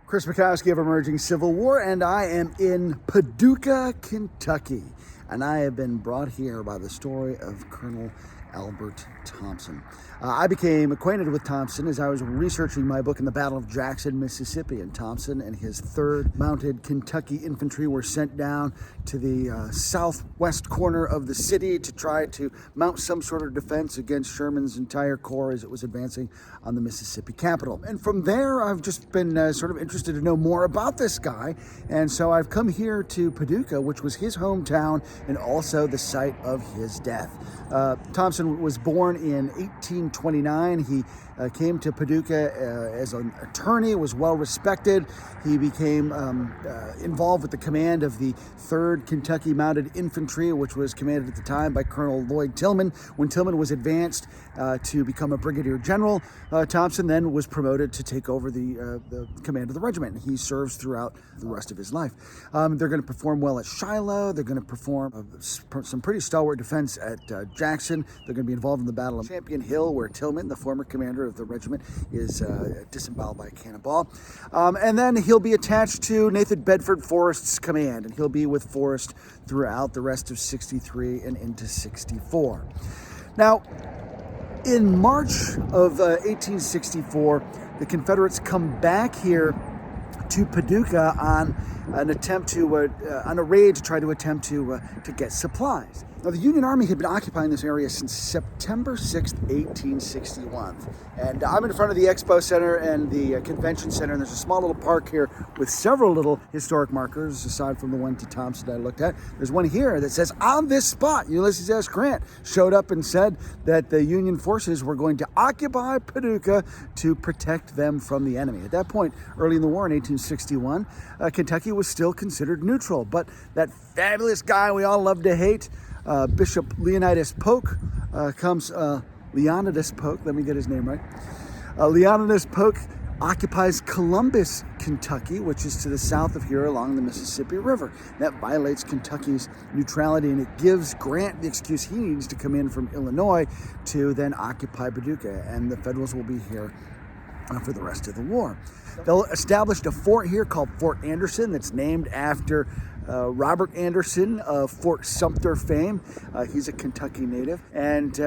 Chris Mackowski of Emerging Civil War, and I am in Paducah, Kentucky. And I have been brought here by the story of Colonel Albert Thompson. I became acquainted with Thompson as I was researching my book in the Battle of Jackson, Mississippi. And Thompson and his 3rd Mounted Kentucky Infantry were sent down to the southwest corner of the city to try to mount some sort of defense against Sherman's entire corps as it was advancing on the Mississippi capital. And from there, I've just been sort of interested to know more about this guy. And so I've come here to Paducah, which was his hometown and also the site of his death. Thompson was born in 1829. He came to Paducah as an attorney, was well respected. He became involved with the command of the 3rd Kentucky Mounted Infantry, which was commanded at the time by Colonel Lloyd Tillman. When Tillman was advanced to become a brigadier general, Thompson then was promoted to take over the command of the regiment. He serves throughout the rest of his life. They're going to perform well at Shiloh. They're going to perform some pretty stalwart defense at Jackson. They're going to be involved in the Battle of Champion Hill, where Tillman, the former commander of the regiment, is disemboweled by a cannonball. And then he'll be attached to Nathan Bedford Forrest's command, and he'll be with Forrest throughout the rest of 63 and into 64. Now, in March of 1864, the Confederates come back here to Paducah on an attempt to on a raid to try to attempt to get supplies. Now, the Union Army had been occupying this area since September 6th, 1861. And I'm in front of the Expo Center and the Convention Center, and there's a small little park here with several little historic markers, aside from the one to Thompson that I looked at. There's one here that says, "On this spot, Ulysses S. Grant showed up and said that the Union forces were going to occupy Paducah to protect them from the enemy." At that point, early in the war in 1861, Kentucky was still considered neutral, but that fabulous guy we all love to hate, Bishop Leonidas Polk, Leonidas Polk, let me get his name right. Leonidas Polk occupies Columbus, Kentucky, which is to the south of here along the Mississippi River. That violates Kentucky's neutrality, and it gives Grant the excuse he needs to come in from Illinois to then occupy Paducah, and the Federals will be here for the rest of the war. They'll establish a fort here called Fort Anderson that's named after Robert Anderson of Fort Sumter fame. He's a Kentucky native, and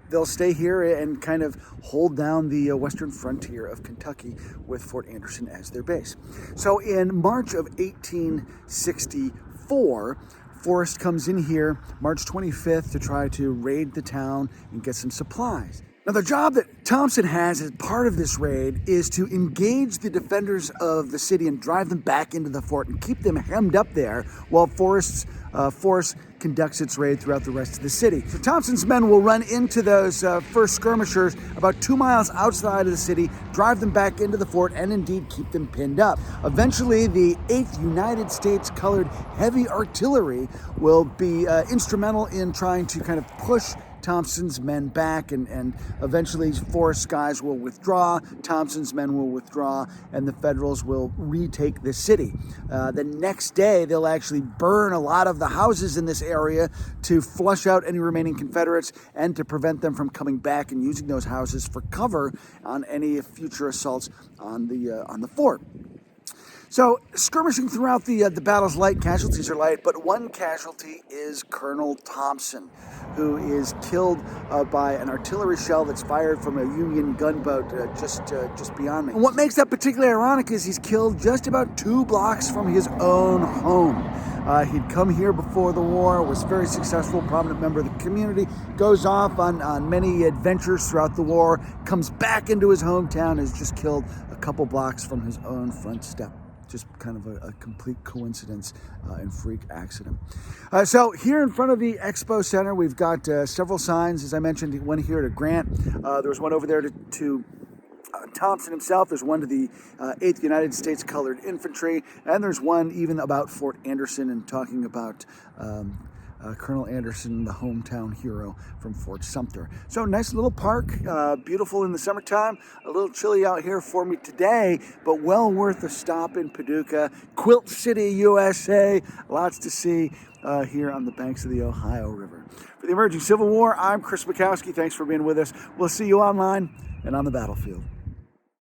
they'll stay here and kind of hold down the western frontier of Kentucky with Fort Anderson as their base. So in March of 1864, Forrest comes in here March 25th to try to raid the town and get some supplies. Now, the job that Thompson has as part of this raid is to engage the defenders of the city and drive them back into the fort and keep them hemmed up there while Forrest's force conducts its raid throughout the rest of the city. So Thompson's men will run into those first skirmishers about 2 miles outside of the city, drive them back into the fort, and indeed keep them pinned up. Eventually, the 8th United States Colored Heavy Artillery will be instrumental in trying to kind of push Thompson's men back, and eventually Forrest's guys will withdraw, Thompson's men will withdraw, and the Federals will retake the city. The next day, they'll actually burn a lot of the houses in this area to flush out any remaining Confederates and to prevent them from coming back and using those houses for cover on any future assaults on the fort. So skirmishing throughout the battle's light, casualties are light, but one casualty is Colonel Thompson, who is killed by an artillery shell that's fired from a Union gunboat just beyond me. And what makes that particularly ironic is he's killed just about 2 blocks from his own home. He'd come here before the war, was very successful, prominent member of the community, goes off on many adventures throughout the war, comes back into his hometown, is just killed a couple blocks from his own front step. Just kind of a complete coincidence and freak accident. So here in front of the Expo Center, we've got several signs. As I mentioned, one here to Grant. There's one over there to Thompson himself. There's one to the 8th United States Colored Infantry. And there's one even about Fort Anderson and talking about Colonel Anderson, the hometown hero from Fort Sumter. So nice little park, beautiful in the summertime, a little chilly out here for me today, but well worth a stop in Paducah, Quilt City, USA. Lots to see here on the banks of the Ohio River. For the Emerging Civil War, I'm Chris Mackowski. Thanks for being with us. We'll see you online and on the battlefield.